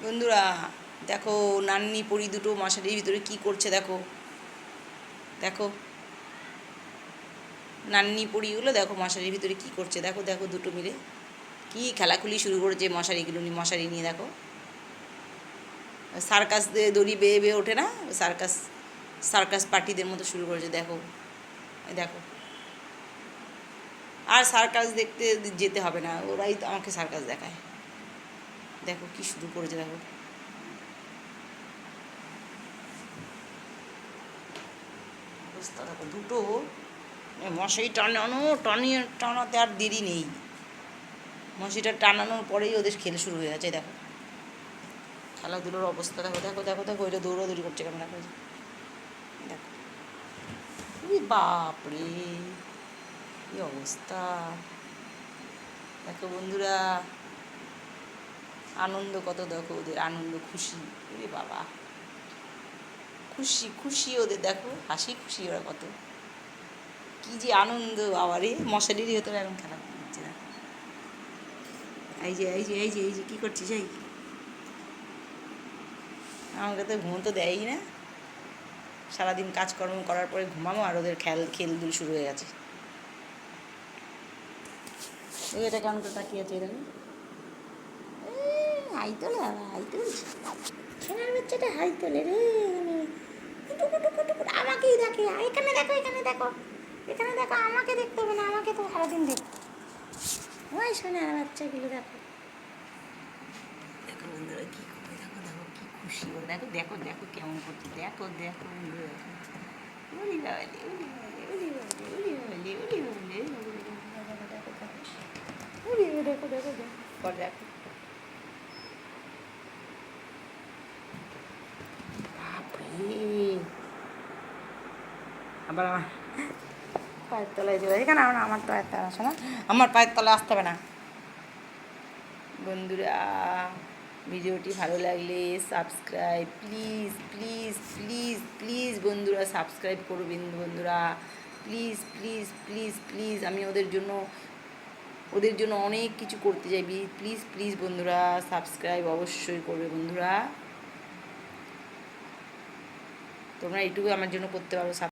বন্ধুরা দেখো, নান্নি পরি দুটো মশারির ভিতরে কি করছে দেখো। দেখো নান্নি পরিগুলো দেখো মশারির ভিতরে কি করছে। দেখো দেখো দুটো মিলে কি খেলাখুলি শুরু করেছে মশারিগুলো নিয়ে। মশারি নিয়ে দেখো, সার্কাস দড়ি বেয়ে বেয়ে ওঠে না, সার্কাস সার্কাস পার্টিদের মতো শুরু করেছে। দেখো দেখো, আর সার্কাস দেখতে যেতে হবে না, ওরাই তো আমাকে সার্কাস দেখায়। দেখো কি শুরু করেছে দেখো। অবস্থা দেখো, দুটো মশারি টানাতে আর দেরি নেই। মশারিটা টানানোর পরেই ওদের খেল শুরু হয়ে গেছে। দেখো খেলাধুলোর অবস্থা দেখো দেখো দেখো দেখো, ওইটা দৌড়াদৌড়ি করছে কেমন দেখো। দেখো বাপরে কি অবস্থা দেখো বন্ধুরা, আনন্দ কত দেখো ওদের, আনন্দ খুশি। ওরে বাবা, খুশি খুশি ওদের, দেখো হাসি খুশি ওরা কত, কি যে আনন্দ। আবার মশারির ভেতরে এখন খেলা করছে না। এই যে এই যে এই যে এই যে কী করছিস? এই আমাকে তো ঘুম তো দেয়ই না, সারাদিন কাজকর্ম করার পরে ঘুমাবো আর ওদের খেলদুল শুরু হয়ে গেছে। এটা কেমন করে তাকিয়ে আছে এরকম, হাই তোলে আবার হাই তুলছে, সোনার বাচ্চাটা হাই তোলে রে, আমাকেই দেখে। এখানে দেখো এখানে দেখো এখানে দেখো, আমাকে দেখতে হবে না, আমাকে তো সারাদিন দেখো। ওই সোনার বাচ্চাগুলো দেখো দেখো বন্ধুরা কী করে, দেখো দেখো কী খুশি ও, দেখো দেখো দেখো কেমন করছে, দেখো দেখো বন্ধুরা দেখো। উলি বাবালি উলি বাবালি উলি বাবালি উলি বাবালি উলি বাবালি, দেখো দেখো দেখো উলি দেখো দেখো দেখো পর দেখো। আবার আমার পায়ের তলায় চলে এখানে, আমার পায়ের তলায় আসে না, আমার পায়ের তলায় আসতে হবে না। বন্ধুরা ভিডিওটি ভালো লাগলে subscribe please please please please বন্ধুরা, সাবস্ক্রাইব করবেন বন্ধুরা, প্লিজ প্লিজ প্লিজ প্লিজ। আমি ওদের জন্য অনেক কিছু করতে চাই, প্লিজ প্লিজ বন্ধুরা সাবস্ক্রাইব অবশ্যই করবে বন্ধুরা। তোমরা এইটুকু আমার জন্য করতে পারো।